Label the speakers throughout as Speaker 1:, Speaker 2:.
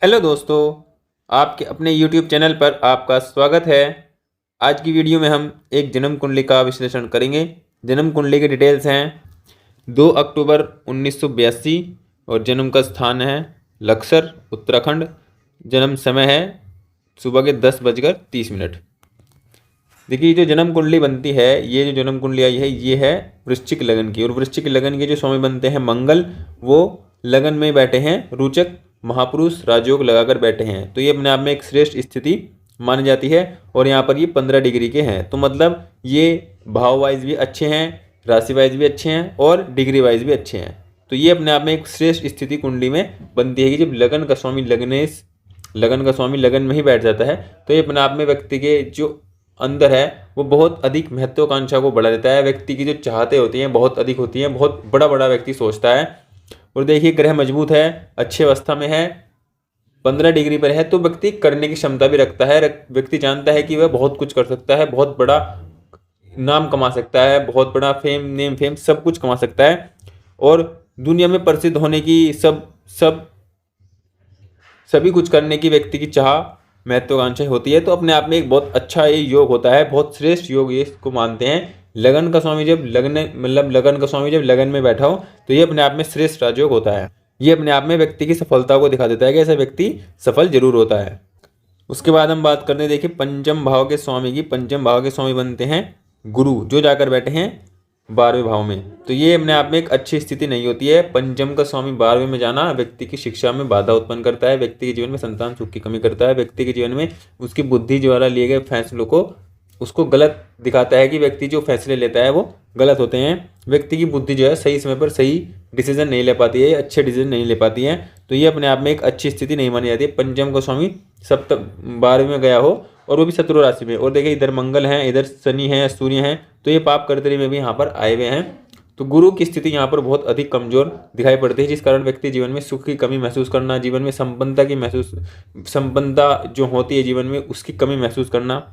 Speaker 1: Hello दोस्तों, आपके अपने YouTube चैनल पर आपका स्वागत है। आज की वीडियो में हम एक जन्म कुंडली का विश्लेषण करेंगे। जन्म कुंडली के डिटेल्स हैं 2 अक्टूबर 1982 और जन्म का स्थान है लक्सर, उत्तराखंड। जन्म समय है सुबह के 10:30। देखिए, जो जन्म कुंडली बनती है, ये जो जन्म कुंडली आई है ये है वृश्चिक लगन की। और वृश्चिक लगन के जो स्वामी बनते हैं मंगल, वो लगन में बैठे हैं रोचक महापुरुष राजयोग लगाकर बैठे हैं। तो ये अपने आप में एक श्रेष्ठ स्थिति मानी जाती है। और यहाँ पर ये 15 डिग्री के हैं, तो मतलब ये भाव वाइज भी अच्छे हैं, राशि वाइज भी अच्छे हैं और डिग्री वाइज भी अच्छे हैं। तो ये अपने आप में एक श्रेष्ठ स्थिति कुंडली में बनती है कि जब लगन का स्वामी लगन में ही बैठ जाता है, तो ये अपने आप में व्यक्ति के जो अंदर है वो बहुत अधिक महत्वाकांक्षा को बढ़ा देता है। व्यक्ति की जो चाहते होती हैं बहुत अधिक होती हैं, बहुत बड़ा बड़ा व्यक्ति सोचता है। और देखिए, ग्रह मजबूत है, अच्छी अवस्था में है, 15 डिग्री पर है, तो व्यक्ति करने की क्षमता भी रखता है। व्यक्ति जानता है कि वह बहुत कुछ कर सकता है, बहुत बड़ा नाम कमा सकता है, बहुत बड़ा फेम सब कुछ कमा सकता है। और दुनिया में प्रसिद्ध होने की सभी कुछ करने की व्यक्ति की चाह महत्वाकांक्षा होती है। तो अपने आप में एक बहुत अच्छा ये योग होता है, बहुत श्रेष्ठ योग ये इसको मानते हैं। लगन का स्वामी जब लगन में बैठा हो, तो ये अपने आप में श्रेष्ठ राजयोग होता है। ये अपने आप में व्यक्ति की सफलता को दिखा देता है कि ऐसा व्यक्ति सफल जरूर होता है। उसके बाद हम बात करते हैं, देखिए, पंचम भाव के स्वामी की। पंचम भाव के स्वामी बनते हैं गुरु, जो जाकर बैठे हैं 12वें भाव में। तो ये अपने आप में एक अच्छी स्थिति नहीं होती है। पंचम का स्वामी 12वें में जाना व्यक्ति की शिक्षा में बाधा उत्पन्न करता है, व्यक्ति के जीवन में संतान सुख की कमी करता है, व्यक्ति के जीवन में उसकी बुद्धि द्वारा लिए गए फैसलों को उसको गलत दिखाता है कि व्यक्ति जो फैसले लेता है वो गलत होते हैं। व्यक्ति की बुद्धि जो है सही समय पर सही डिसीजन नहीं ले पाती है, अच्छे डिसीजन नहीं ले पाती है। तो ये अपने आप में एक अच्छी स्थिति नहीं मानी जाती है। पंचम का स्वामी 12वें में गया हो और वो भी शत्रु राशि में। और देखिए, इधर मंगल है, इधर शनि है, सूर्य है, तो ये पाप कर्तरी में भी यहाँ पर आए हुए हैं। तो गुरु की स्थिति यहाँ पर बहुत अधिक कमजोर दिखाई पड़ती है, जिस कारण व्यक्ति जीवन में सुख की कमी महसूस करना, जीवन में संपन्नता जो होती है जीवन में उसकी कमी महसूस करना,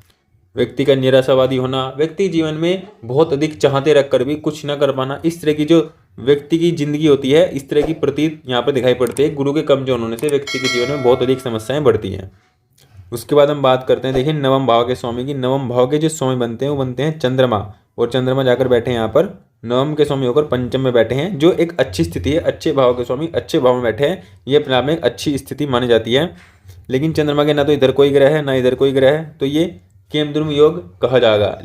Speaker 1: व्यक्ति का निराशावादी होना, व्यक्ति जीवन में बहुत अधिक चाहते रखकर भी कुछ न कर पाना, इस तरह की जो व्यक्ति की जिंदगी होती है, इस तरह की प्रतीत यहाँ पर दिखाई पड़ती है। गुरु के कमजोर होने से व्यक्ति के जीवन में बहुत अधिक समस्याएं बढ़ती हैं। उसके बाद हम बात करते हैं, देखिए, नवम भाव के स्वामी की। नवम भाव के जो स्वामी बनते हैं वो बनते हैं चंद्रमा। और चंद्रमा जाकर बैठे हैं यहाँ पर नवम के स्वामी होकर पंचम में बैठे हैं, जो एक अच्छी स्थिति है। अच्छे भाव के स्वामी अच्छे भाव में बैठे हैं, ये अपने आप में एक अच्छी स्थिति मानी जाती है। लेकिन चंद्रमा के ना तो इधर कोई ग्रह है ना इधर कोई ग्रह है, तो ये केमद्रुम योग कहा जाएगा।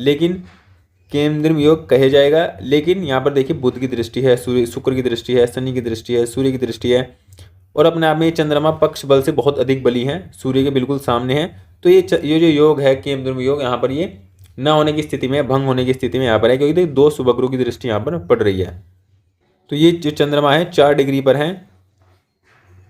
Speaker 1: लेकिन यहाँ पर देखिए, बुध की दृष्टि है, शुक्र की दृष्टि है, शनि की दृष्टि है, सूर्य की दृष्टि है। और अपने आप में ये चंद्रमा पक्ष बल से बहुत अधिक बली है, सूर्य के बिल्कुल सामने है। तो ये जो योग है केमद्रुम योग, यहाँ पर ये न होने की स्थिति में, भंग होने की स्थिति में यहाँ पर है, क्योंकि 2 शुभग्रहों की दृष्टि यहाँ पर पड़ रही है। तो ये जो चंद्रमा है 4 डिग्री पर है।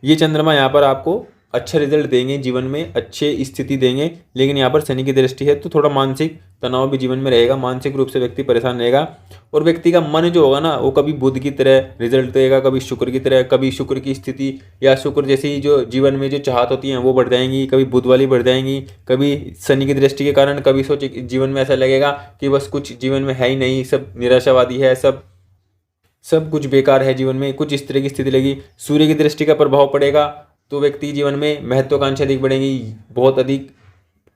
Speaker 1: ये चंद्रमा यहाँ पर आपको अच्छा रिजल्ट देंगे, जीवन में अच्छे स्थिति देंगे। लेकिन यहाँ पर शनि की दृष्टि है, तो थोड़ा मानसिक तनाव भी जीवन में रहेगा, मानसिक रूप से व्यक्ति परेशान रहेगा। और व्यक्ति का मन जो होगा ना, वो कभी बुध की तरह रिजल्ट देगा, कभी शुक्र की तरह, कभी शुक्र की स्थिति या शुक्र जैसी जो जीवन में जो चाहत होती हैं वो बढ़ जाएंगी, कभी बुध वाली बढ़ जाएंगी, कभी शनि की दृष्टि के कारण कभी सोचे जीवन में ऐसा लगेगा कि बस कुछ जीवन में है ही नहीं, सब निराशावादी है, सब कुछ बेकार है जीवन में, कुछ इस तरह की स्थिति लगी। सूर्य की दृष्टि का प्रभाव पड़ेगा, तो व्यक्ति जीवन में महत्वाकांक्षा अधिक बढ़ेगी, बहुत अधिक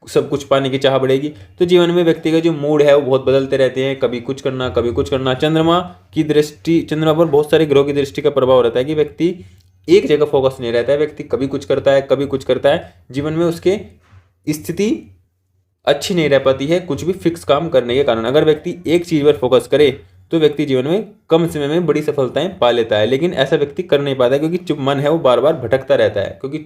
Speaker 1: सब कुछ पाने की चाह बढ़ेगी। तो जीवन में व्यक्ति का जो मूड है वो बहुत बदलते रहते हैं, कभी कुछ करना कभी कुछ करना। चंद्रमा पर बहुत सारे ग्रहों की दृष्टि का प्रभाव रहता है कि व्यक्ति एक जगह फोकस नहीं रहता है, व्यक्ति कभी कुछ करता है कभी कुछ करता है। जीवन में उसके स्थिति अच्छी नहीं रह पाती है कुछ भी फिक्स काम करने के कारण। अगर व्यक्ति एक चीज पर फोकस करे तो व्यक्ति जीवन में कम समय में बड़ी सफलताएं पा लेता है। लेकिन ऐसा व्यक्ति कर नहीं पाता, क्योंकि जो मन है वो बार बार भटकता रहता है, क्योंकि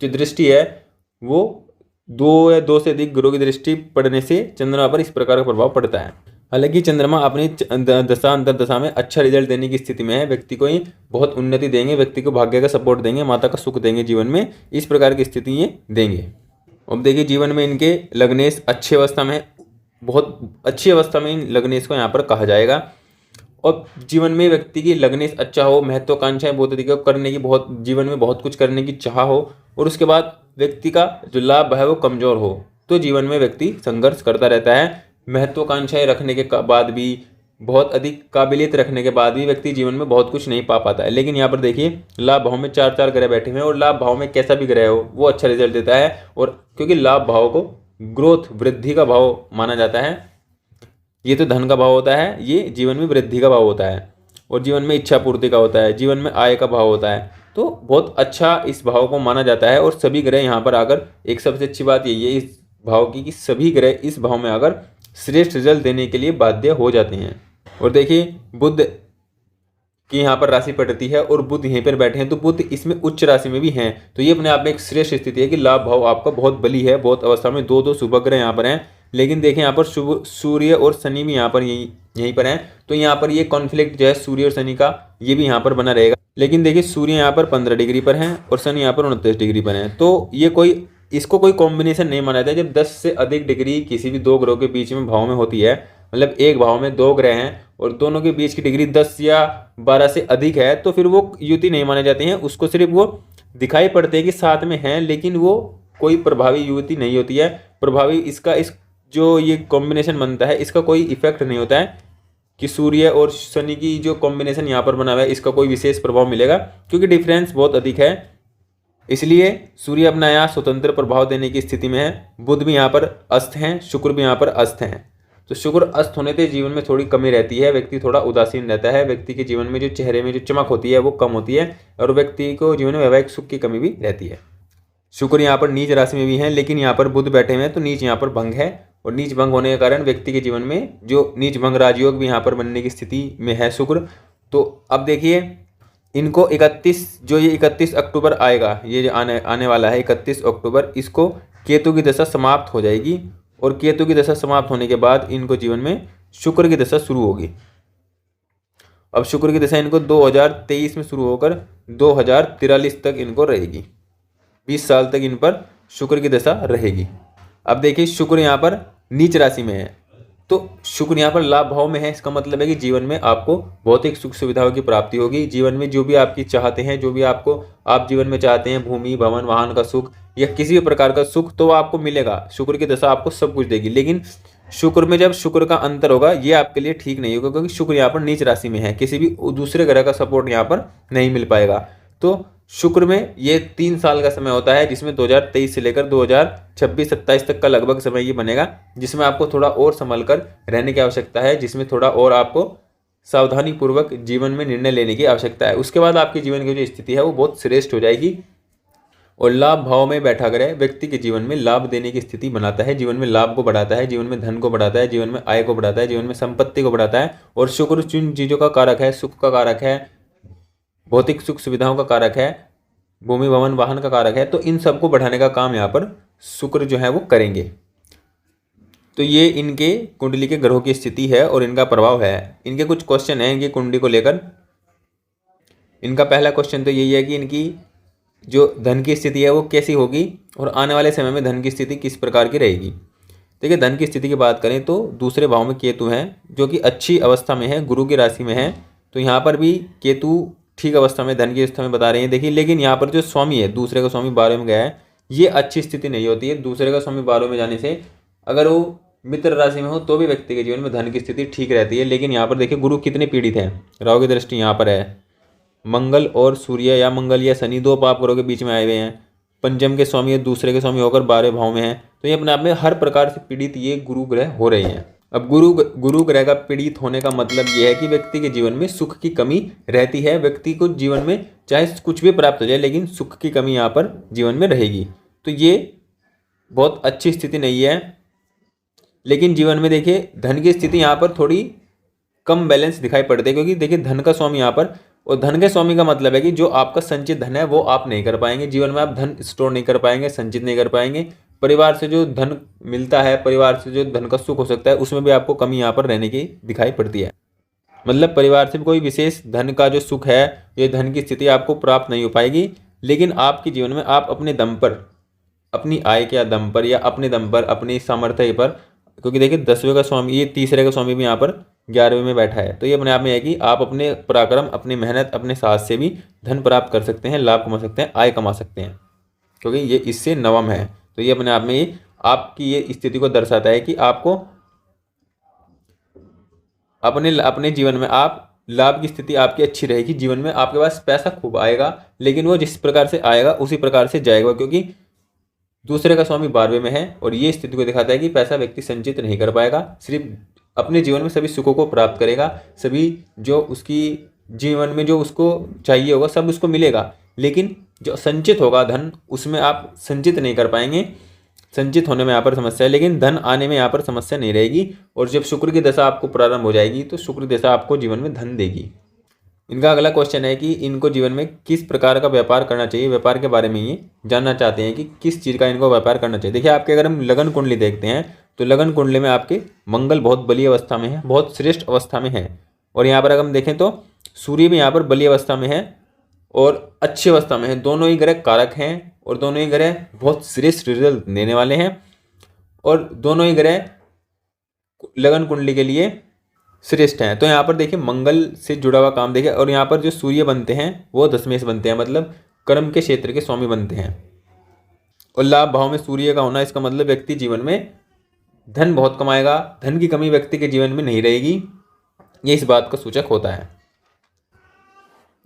Speaker 1: जो दृष्टि है वो 2 या 2 से अधिक ग्रहों की दृष्टि पड़ने से चंद्रमा पर इस प्रकार का प्रभाव पड़ता है। हालांकि चंद्रमा अपनी दशा अंतर दशा में अच्छा रिजल्ट देने की स्थिति में है, व्यक्ति को ही बहुत उन्नति देंगे, व्यक्ति को भाग्य का सपोर्ट देंगे, माता का सुख देंगे, जीवन में इस प्रकार की स्थिति ये देंगे। अब देखिए, जीवन में इनके लग्नेश अच्छी अवस्था में, बहुत अच्छी अवस्था में इन लग्नेश को यहाँ पर कहा जाएगा। और जीवन में व्यक्ति की लग्नेश अच्छा हो, महत्वाकांक्षाएं बहुत अधिक करने की, बहुत जीवन में बहुत कुछ करने की चाह हो, और उसके बाद व्यक्ति का जो लाभ है वो कमजोर हो, तो जीवन में व्यक्ति संघर्ष करता रहता है। महत्वाकांक्षाएं रखने के बाद भी बहुत अधिक काबिलियत रखने के बाद भी व्यक्ति जीवन में बहुत कुछ नहीं पा पाता है। लेकिन यहाँ पर देखिए लाभ भाव में 4 ग्रह बैठे हुए हैं, और लाभ भाव में कैसा भी ग्रह हो वो अच्छा रिजल्ट देता है। और क्योंकि लाभ भाव को ग्रोथ, वृद्धि का भाव माना जाता है। ये तो धन का भाव होता है, ये जीवन में वृद्धि का भाव होता है, और जीवन में इच्छा पूर्ति का होता है, जीवन में आय का भाव होता है। तो बहुत अच्छा इस भाव को माना जाता है। और सभी ग्रह यहाँ पर आकर, एक सबसे अच्छी बात यही है इस भाव की कि सभी ग्रह इस भाव में आकर श्रेष्ठ रिजल्ट देने के लिए बाध्य हो जाते हैं। और देखिए बुध की यहाँ पर राशि पड़ती है और बुध यहीं पर बैठे हैं, तो बुध इसमें उच्च राशि में भी हैं। तो ये अपने आप में एक श्रेष्ठ स्थिति है कि लाभ भाव आपका बहुत बली है, बहुत अवस्था में। दो शुभ ग्रह यहाँ पर हैं। लेकिन देखें यहाँ पर शुभ सूर्य और शनि भी यहाँ पर यहीं पर हैं। तो यहाँ पर ये कॉन्फ्लिक्ट जो है सूर्य और शनि का, ये भी यहाँ पर बना रहेगा। लेकिन देखिए सूर्य यहाँ पर 15 डिग्री पर हैं और शनि यहाँ पर 29 डिग्री पर हैं। तो ये इसको कोई कॉम्बिनेशन नहीं माना जाता है। जब 10 से अधिक डिग्री किसी भी दो ग्रहों के बीच में भाव में होती है, मतलब एक भाव में दो ग्रह हैं और दोनों के बीच की डिग्री 10 या 12 से अधिक है, तो फिर वो युति नहीं माने जाते हैं। उसको सिर्फ वो दिखाई पड़ते हैं कि साथ में हैं, लेकिन वो कोई प्रभावी युति नहीं होती है। प्रभावी इसका जो ये कॉम्बिनेशन बनता है इसका कोई इफेक्ट नहीं होता है कि सूर्य और शनि की जो कॉम्बिनेशन यहाँ पर बना हुआ है इसका कोई विशेष प्रभाव मिलेगा, क्योंकि डिफरेंस बहुत अधिक है। इसलिए सूर्य अपना यहाँ स्वतंत्र प्रभाव देने की स्थिति में है। बुध भी यहाँ पर अस्त हैं, शुक्र भी यहाँ पर अस्त हैं। तो शुक्र अस्त होने से जीवन में थोड़ी कमी रहती है, व्यक्ति थोड़ा उदासीन रहता है, व्यक्ति के जीवन में जो चेहरे में जो चमक होती है वो कम होती है, और व्यक्ति को जीवन में वैवाहिक सुख की कमी भी रहती है। शुक्र यहाँ पर नीच राशि में भी है, लेकिन यहाँ पर बुध बैठे हुए हैं, तो नीच यहाँ पर भंग है। और नीच भंग होने के कारण व्यक्ति के जीवन में जो नीच भंग राजयोग भी यहाँ पर बनने की स्थिति में है शुक्र। तो अब देखिए इनको 31 अक्टूबर आएगा, ये जो आने वाला है 31 अक्टूबर, इसको केतु की दशा समाप्त हो जाएगी। और केतु की दशा समाप्त होने के बाद इनको जीवन में शुक्र की दशा शुरू होगी। अब शुक्र की दशा इनको 2023 में शुरू होकर 2043 तक इनको रहेगी। 20 साल तक इन पर शुक्र की दशा रहेगी। अब देखिए शुक्र यहाँ पर नीच राशि में है, तो शुक्र यहाँ पर लाभ भाव में है। इसका मतलब है कि जीवन में आपको भौतिक सुख सुविधाओं की प्राप्ति होगी। जीवन में जो भी आपकी चाहते हैं, जो भी आप जीवन में चाहते हैं, भूमि भवन वाहन का सुख या किसी भी प्रकार का सुख, तो आपको मिलेगा। शुक्र की दशा आपको सब कुछ देगी। लेकिन शुक्र में जब शुक्र का अंतर होगा ये आपके लिए ठीक नहीं होगा, क्योंकि शुक्र यहाँ पर नीच राशि में है, किसी भी दूसरे ग्रह का सपोर्ट यहाँ पर नहीं मिल पाएगा। तो शुक्र में ये 3 साल का समय होता है, जिसमें 2023 से लेकर 2026-27 तक का लगभग समय ये बनेगा, जिसमें आपको थोड़ा और संभल कर रहने की आवश्यकता है, जिसमें थोड़ा और आपको सावधानी पूर्वक जीवन में निर्णय लेने की आवश्यकता है। उसके बाद आपके जीवन की जो स्थिति है वो बहुत श्रेष्ठ हो जाएगी। और लाभ भाव में बैठा ग्रह व्यक्ति के जीवन में लाभ देने की स्थिति बनाता है, जीवन में लाभ को बढ़ाता है, जीवन में धन को बढ़ाता है, जीवन में आय को बढ़ाता है, जीवन में संपत्ति को बढ़ाता है। और शुक्र जिन चीज़ों का कारक है, सुख का कारक है, भौतिक सुख सुविधाओं का कारक है, भूमि भवन वाहन का कारक है, तो इन सबको बढ़ाने का काम यहाँ पर शुक्र जो है वो करेंगे। तो ये इनके कुंडली के ग्रहों की स्थिति है और इनका प्रभाव है। इनके कुछ क्वेश्चन हैं इनकी कुंडली को लेकर। इनका पहला क्वेश्चन तो यही है कि इनकी जो धन की स्थिति है वो कैसी होगी और आने वाले समय में धन की स्थिति किस प्रकार की रहेगी। देखिए धन की स्थिति की बात करें तो दूसरे भाव में केतु हैं, जो कि अच्छी अवस्था में है, गुरु की राशि में है। तो यहाँ पर भी केतु ठीक अवस्था में, धन की अवस्था में बता रहे हैं। देखिए लेकिन यहाँ पर जो स्वामी है, दूसरे का स्वामी 12 में गया है, ये अच्छी स्थिति नहीं होती है। दूसरे का स्वामी 12 में जाने से अगर वो मित्र राशि में हो तो भी व्यक्ति के जीवन में धन की स्थिति ठीक रहती है। लेकिन यहाँ पर देखिए गुरु कितने पीड़ित हैं, राहु की दृष्टि यहाँ पर है, मंगल और सूर्य या मंगल या शनि 2 पाप ग्रहों के बीच में आए हुए हैं, पंचम के स्वामी या दूसरे के स्वामी होकर 12 भाव में हैं। तो ये अपने आप में हर प्रकार से पीड़ित ये गुरु ग्रह हो रहे हैं। अब गुरु ग्रह का पीड़ित होने का मतलब ये है कि व्यक्ति के जीवन में सुख की कमी रहती है। व्यक्ति को जीवन में चाहे कुछ भी प्राप्त हो जाए, लेकिन सुख की कमी यहाँ पर जीवन में रहेगी। तो ये बहुत अच्छी स्थिति नहीं है। लेकिन जीवन में देखिए धन की स्थिति यहाँ पर थोड़ी कम बैलेंस दिखाई पड़ती है, क्योंकि देखिए धन का स्वामी यहाँ पर, और धन के स्वामी का मतलब है कि जो आपका संचित धन है वो आप नहीं कर पाएंगे, जीवन में आप धन स्टोर नहीं कर पाएंगे, संचित नहीं कर पाएंगे। परिवार से जो धन मिलता है, परिवार से जो धन का सुख हो सकता है, उसमें भी आपको कमी यहाँ पर रहने की दिखाई पड़ती है। मतलब परिवार से भी कोई विशेष धन का जो सुख है, ये धन की स्थिति आपको प्राप्त नहीं हो पाएगी। लेकिन आपके जीवन में आप अपने दम पर, अपनी आय के दम पर या अपने दम पर, अपनी सामर्थ्य पर, क्योंकि देखिए 10वें का स्वामी, ये तीसरे का स्वामी भी यहाँ पर 11वें में बैठा है, तो ये अपने आप में है कि आप अपने पराक्रम, अपनी मेहनत, अपने साहस से भी धन प्राप्त कर सकते हैं, लाभ कमा सकते हैं, आय कमा सकते हैं, क्योंकि ये इससे नवम है। तो ये अपने आप में आपकी ये स्थिति को दर्शाता है कि अपने अपने जीवन में आप लाभ की स्थिति आपकी अच्छी रहेगी, जीवन में आपके पास पैसा खूब आएगा, लेकिन वो जिस प्रकार से आएगा उसी प्रकार से जाएगा, क्योंकि दूसरे का स्वामी 12वें में है और ये स्थिति को दिखाता है कि पैसा व्यक्ति संचित नहीं कर पाएगा, सिर्फ अपने जीवन में सभी सुखों को प्राप्त करेगा, सभी जो उसकी जीवन में जो उसको चाहिए होगा सब उसको मिलेगा, लेकिन जो संचित होगा धन उसमें आप संचित नहीं कर पाएंगे, संचित होने में यहाँ पर समस्या है, लेकिन धन आने में यहाँ पर समस्या नहीं रहेगी। और जब शुक्र की दशा आपको प्रारंभ हो जाएगी तो शुक्र दशा आपको जीवन में धन देगी। इनका अगला क्वेश्चन है कि इनको जीवन में किस प्रकार का व्यापार करना चाहिए, व्यापार के बारे में ये जानना चाहते हैं कि किस चीज़ का इनको व्यापार करना चाहिए। देखिए आपके अगर हम लगन कुंडली देखते हैं तो लगन कुंडली में आपके मंगल बहुत बली अवस्था में है, बहुत श्रेष्ठ अवस्था में है, और यहाँ पर अगर हम देखें तो सूर्य भी यहाँ पर बली अवस्था में है और अच्छी अवस्था में है। दोनों ही ग्रह कारक हैं और दोनों ही ग्रह बहुत श्रेष्ठ रिजल्ट देने वाले हैं, और दोनों ही ग्रह लगन कुंडली के लिए श्रेष्ठ हैं। तो यहाँ पर देखिए मंगल से जुड़ा हुआ काम देखिए, और यहाँ पर जो सूर्य बनते हैं वो 10वें से बनते हैं, मतलब कर्म के क्षेत्र के स्वामी बनते हैं। और लाभ भाव में सूर्य का होना, इसका मतलब व्यक्ति जीवन में धन बहुत कमाएगा, धन की कमी व्यक्ति के जीवन में नहीं रहेगी, ये इस बात का सूचक होता है।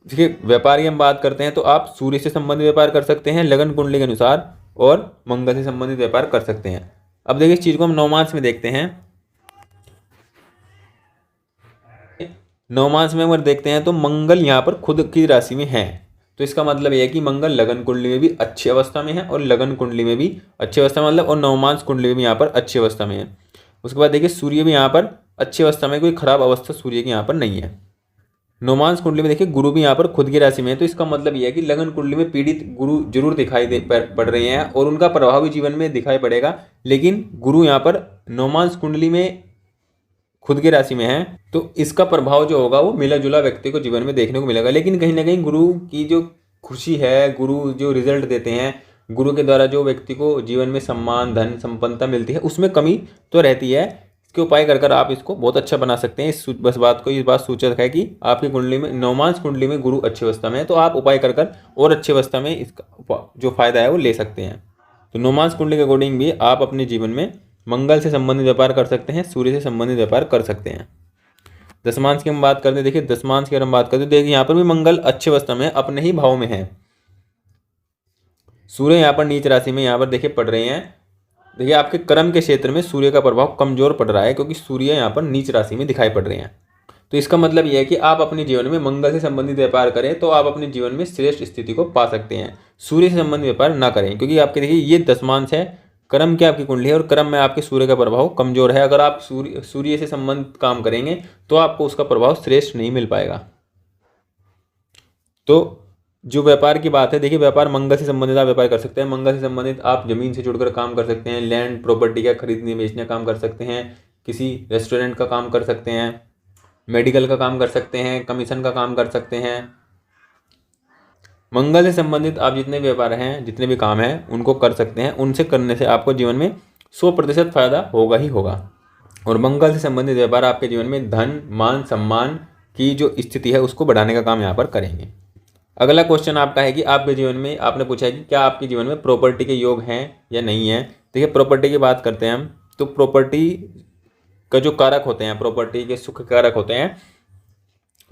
Speaker 1: देखिए व्यापार की हम बात करते हैं तो आप सूर्य से संबंधित व्यापार कर सकते हैं लगन कुंडली के अनुसार, और मंगल से संबंधित व्यापार कर सकते हैं। अब देखिए इस चीज़ को हम नवमांश में देखते हैं। नवमांश में अगर देखते हैं तो मंगल यहाँ पर खुद की राशि में है, तो इसका मतलब यह है कि मंगल लगन कुंडली में भी अच्छी अवस्था में है और लगन कुंडली में भी अच्छी अवस्था में, मतलब और नवमांश कुंडली में भी यहाँ पर अच्छी अवस्था में है। उसके बाद देखिए सूर्य भी यहाँ पर अच्छी अवस्था में, कोई खराब अवस्था सूर्य की यहाँ पर नहीं है। नवमांश कुंडली में देखिए गुरु भी यहाँ पर खुद की राशि में है, तो इसका मतलब यह है कि लगन कुंडली में पीड़ित गुरु जरूर दिखाई पड़ रहे हैं और उनका प्रभाव भी जीवन में दिखाई पड़ेगा, लेकिन गुरु यहाँ पर नवमांश कुंडली में खुद की राशि में है, तो इसका प्रभाव जो होगा वो मिला जुला व्यक्ति को जीवन में देखने को मिलेगा। लेकिन कहीं ना कहीं गुरु की जो खुशी है, गुरु जो रिजल्ट देते हैं, गुरु के द्वारा जो व्यक्ति को जीवन में सम्मान धन संपन्नता मिलती है, उसमें कमी तो रहती है। इसके उपाय कर आप इसको बहुत अच्छा बना सकते हैं। इस बात सूचक है कि आपकी कुंडली में नवमांश कुंडली में गुरु अच्छी अवस्था में है, तो आप उपाय कर और अच्छी अवस्था में इसका जो फायदा है वो ले सकते हैं। तो नवमांश कुंडली के अकॉर्डिंग भी आप अपने जीवन में मंगल से संबंधित व्यापार कर सकते हैं, सूर्य से संबंधित व्यापार कर सकते हैं। दशमांश की हम बात करते हैं। देखिए दशमांश की अगर हम बात करते हैं, देखिए यहाँ पर भी मंगल अच्छे अवस्था में अपने ही भाव में है। सूर्य यहाँ पर नीच राशि में यहाँ पर देखिए पड़ रहे हैं। देखिए आपके कर्म के क्षेत्र में सूर्य का प्रभाव कमजोर पड़ रहा है, क्योंकि सूर्य यहाँ पर नीच राशि में दिखाई पड़ रहे हैं। तो इसका मतलब यह है कि आप अपने जीवन में मंगल से संबंधित व्यापार करें तो आप अपने जीवन में श्रेष्ठ स्थिति को पा सकते हैं। सूर्य से संबंधित व्यापार ना करें, क्योंकि आपके देखिए ये दशमांश है, कर्म की आपकी कुंडली है और कर्म में आपके सूर्य का प्रभाव कमजोर है। अगर आप सूर्य से संबंधित काम करेंगे तो आपको उसका प्रभाव श्रेष्ठ नहीं मिल पाएगा। तो जो व्यापार की बात है, देखिए व्यापार मंगल से संबंधित आप व्यापार कर सकते हैं। मंगल से संबंधित आप जमीन से जुड़कर काम कर सकते हैं, लैंड प्रॉपर्टी का खरीदने बेचने काम कर सकते हैं, किसी रेस्टोरेंट का काम कर सकते हैं, मेडिकल का काम कर सकते हैं, कमीशन का काम कर सकते हैं। मंगल से संबंधित आप जितने व्यापार हैं, जितने भी काम हैं उनको कर सकते हैं। उनसे करने से आपको जीवन में 100% फायदा होगा ही होगा। और मंगल से संबंधित व्यापार आपके जीवन में धन मान सम्मान की जो स्थिति है उसको बढ़ाने का काम यहाँ पर करेंगे। अगला क्वेश्चन आपका है कि आपके जीवन में, आपने पूछा है कि क्या आपके जीवन में प्रॉपर्टी के योग हैं या नहीं है। देखिए प्रॉपर्टी की बात करते हैं हम, तो प्रॉपर्टी का जो कारक होते हैं, प्रॉपर्टी के सुख कारक होते हैं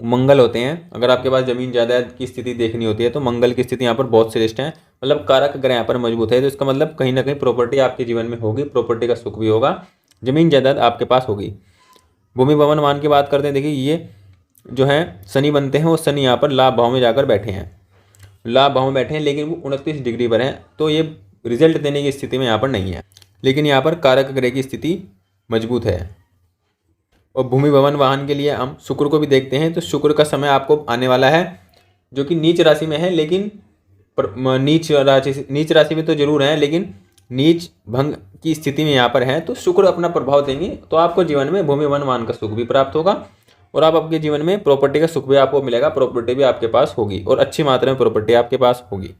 Speaker 1: मंगल होते हैं। अगर आपके पास जमीन जायदाद की स्थिति देखनी होती है तो मंगल की स्थिति यहाँ पर बहुत श्रेष्ठ है, मतलब कारक ग्रह यहाँ पर मजबूत है। तो इसका मतलब कहीं ना कहीं प्रॉपर्टी आपके जीवन में होगी, प्रॉपर्टी का सुख भी होगा, जमीन जायदाद आपके पास होगी। भूमि भवन वाहन की बात करते हैं। देखिए ये जो है शनि बनते हैं, वो शनि यहाँ पर लाभ भाव में जाकर बैठे हैं, लाभ भाव में बैठे हैं, लेकिन वो 29 डिग्री पर हैं, तो ये रिजल्ट देने की स्थिति में यहाँ पर नहीं है, लेकिन यहाँ पर कारक ग्रह की स्थिति मजबूत है। और भूमि भवन वाहन के लिए हम शुक्र को भी देखते हैं, तो शुक्र का समय आपको आने वाला है जो कि नीच राशि में है, लेकिन नीच राशि में तो जरूर है, लेकिन नीच भंग की स्थिति में यहाँ पर है, तो शुक्र अपना प्रभाव देंगे, तो आपको जीवन में भूमि भवन वाहन का सुख भी प्राप्त होगा और आप आपके जीवन में प्रॉपर्टी का सुख भी आपको मिलेगा, प्रॉपर्टी भी आपके पास होगी और अच्छी मात्रा में प्रॉपर्टी आपके पास होगी,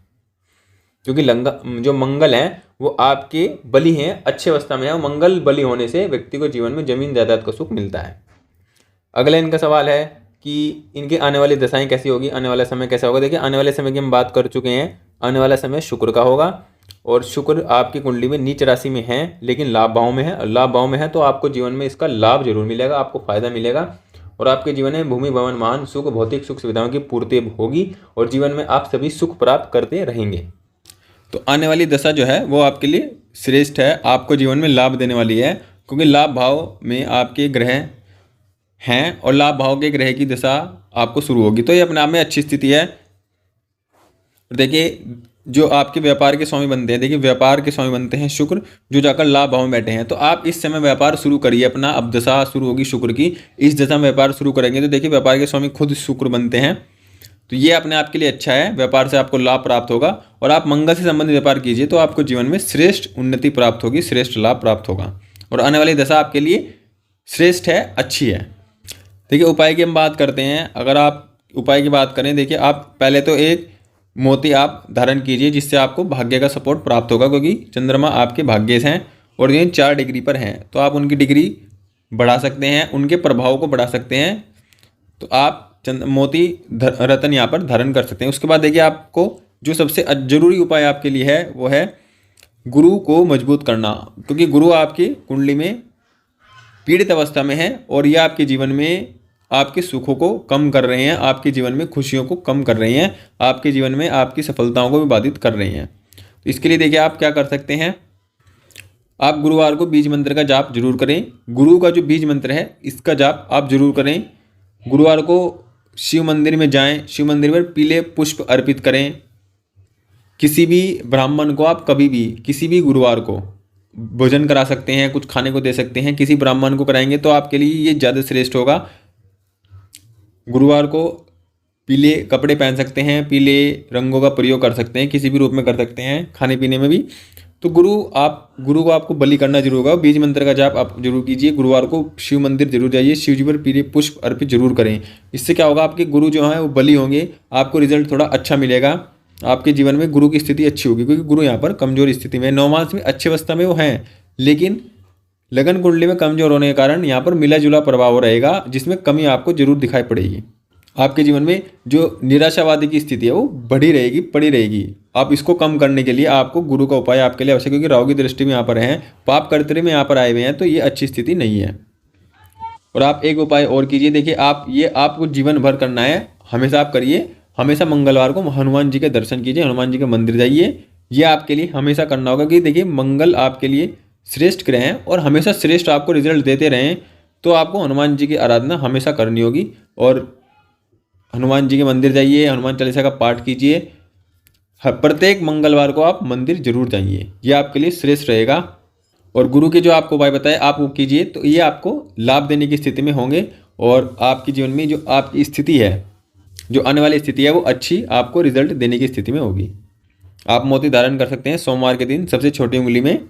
Speaker 1: क्योंकि जो मंगल है वो आपके बली हैं, अच्छे अवस्था में है। और मंगल बली होने से व्यक्ति को जीवन में जमीन जायदाद का सुख मिलता है। अगला इनका सवाल है कि इनकी आने वाली दशाएं कैसी होगी, आने वाला समय कैसा होगा। देखिए आने वाले समय की हम बात कर चुके हैं, आने वाला समय शुक्र का होगा और शुक्र आपकी कुंडली में नीच राशि में है, लेकिन लाभ भाव में है। लाभ भाव में है तो आपको जीवन में इसका लाभ जरूर मिलेगा, आपको फायदा मिलेगा और आपके जीवन में भूमि भवन वाहन सुख भौतिक सुख सुविधाओं की पूर्ति होगी और जीवन में आप सभी सुख प्राप्त करते रहेंगे। तो आने वाली दशा जो है वो आपके लिए श्रेष्ठ है, आपको जीवन में लाभ देने वाली है, क्योंकि लाभ भाव में आपके ग्रह हैं और लाभ भाव के ग्रह की दशा आपको शुरू होगी। तो ये अपने आप में अच्छी स्थिति है। देखिए जो आपके व्यापार के स्वामी बनते हैं, देखिए व्यापार के स्वामी बनते हैं शुक्र, जो जाकर लाभ भाव में बैठे हैं। तो आप इस समय व्यापार शुरू करिए अपना, अब दशा शुरू होगी शुक्र की, इस दशा में व्यापार शुरू करेंगे तो देखिए व्यापार के स्वामी खुद शुक्र बनते हैं। तो ये अपने आप के लिए अच्छा है, व्यापार से आपको लाभ प्राप्त होगा और आप मंगल से संबंधित व्यापार कीजिए तो आपको जीवन में श्रेष्ठ उन्नति प्राप्त होगी, श्रेष्ठ लाभ प्राप्त होगा और आने वाली दशा आपके लिए श्रेष्ठ है, अच्छी है। देखिए उपाय की हम बात करते हैं। अगर आप उपाय की बात करें, देखिए आप पहले तो एक मोती आप धारण कीजिए जिससे आपको भाग्य का सपोर्ट प्राप्त होगा, क्योंकि चंद्रमा आपके भाग्य से हैं और ये 4 डिग्री पर हैं, तो आप उनकी डिग्री बढ़ा सकते हैं, उनके प्रभाव को बढ़ा सकते हैं। तो आप मोती रत्न यहाँ पर धारण कर सकते हैं। उसके बाद देखिए आपको जो सबसे जरूरी उपाय आपके लिए है वो है गुरु को मजबूत करना, क्योंकि गुरु आपकी कुंडली में पीड़ित अवस्था में है और ये आपके जीवन में आपके सुखों को कम कर रहे हैं, आपके जीवन में खुशियों को कम कर रहे हैं, आपके जीवन में आपकी सफलताओं को भी बाधित कर रहे हैं। तो इसके लिए देखिए आप क्या कर सकते हैं, आप गुरुवार को बीज मंत्र का जाप जरूर करें। गुरु का जो बीज मंत्र है इसका जाप आप जरूर करें। गुरुवार को शिव मंदिर में जाएं, शिव मंदिर में पीले पुष्प अर्पित करें। किसी भी ब्राह्मण को आप कभी भी किसी भी गुरुवार को भोजन करा सकते हैं, कुछ खाने को दे सकते हैं, किसी ब्राह्मण को कराएंगे तो आपके लिए ये ज़्यादा श्रेष्ठ होगा। गुरुवार को पीले कपड़े पहन सकते हैं, पीले रंगों का प्रयोग कर सकते हैं, किसी भी रूप में कर सकते हैं, खाने पीने में भी। तो गुरु को आपको बलि करना जरूर होगा। बीज मंत्र का जाप आप जरूर कीजिए। गुरुवार को शिव मंदिर जरूर जाइए, शिव जी पर पीले पुष्प अर्पित जरूर करें। इससे क्या होगा, आपके गुरु जो हैं वो बलि होंगे, आपको रिजल्ट थोड़ा अच्छा मिलेगा, आपके जीवन में गुरु की स्थिति अच्छी होगी, क्योंकि गुरु यहाँ पर कमजोर स्थिति में, 9 मास में अच्छी अवस्था में वो हैं, लेकिन लगन कुंडली में कमजोर होने के कारण यहाँ पर मिला जुला प्रभाव रहेगा, जिसमें कमी आपको जरूर दिखाई पड़ेगी। आपके जीवन में जो निराशावादी की स्थिति है वो बढ़ी रहेगी, पड़ी रहेगी। आप इसको कम करने के लिए आपको गुरु का उपाय आपके लिए आवश्यक, क्योंकि राहु की दृष्टि में यहाँ पर है, पाप कर्तरी में यहाँ पर आए हुए हैं, तो ये अच्छी स्थिति नहीं है। और आप एक उपाय और कीजिए, देखिए आपको जीवन भर करना है, हमेशा आप करिए, हमेशा मंगलवार को हनुमान जी के दर्शन कीजिए, हनुमान जी के मंदिर जाइए, ये आपके लिए हमेशा करना होगा। कि देखिए मंगल आपके लिए श्रेष्ठ ग्रह हैं और हमेशा श्रेष्ठ आपको रिजल्ट देते रहें, तो आपको हनुमान जी की आराधना हमेशा करनी होगी और हनुमान जी के मंदिर जाइए, हनुमान चालीसा का पाठ कीजिए, प्रत्येक मंगलवार को आप मंदिर जरूर जाइए, यह आपके लिए श्रेष्ठ रहेगा। और गुरु के जो आपको उपाय बताए आप वो कीजिए, तो ये आपको लाभ देने की स्थिति में होंगे और आपके जीवन में जो आपकी स्थिति है, जो आने वाली स्थिति है वो अच्छी आपको रिजल्ट देने की स्थिति में होगी। आप मोती धारण कर सकते हैं सोमवार के दिन, सबसे छोटी उंगली में,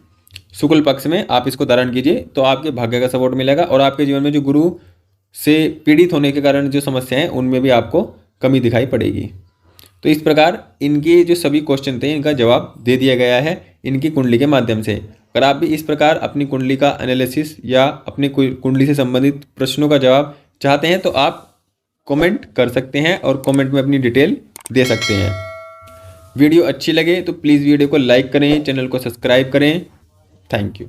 Speaker 1: शुक्ल पक्ष में आप इसको धारण कीजिए, तो आपके भाग्य का सपोर्ट मिलेगा और आपके जीवन में जो गुरु से पीड़ित होने के कारण जो समस्याएं हैं उनमें भी आपको कमी दिखाई पड़ेगी। तो इस प्रकार इनके जो सभी क्वेश्चन थे इनका जवाब दे दिया गया है इनकी कुंडली के माध्यम से। अगर आप भी इस प्रकार अपनी कुंडली का एनालिसिस या अपनी कुंडली से संबंधित प्रश्नों का जवाब चाहते हैं तो आप कमेंट कर सकते हैं और कमेंट में अपनी डिटेल दे सकते हैं। वीडियो अच्छी लगे तो प्लीज़ वीडियो को लाइक करें, चैनल को सब्सक्राइब करें। Thank you.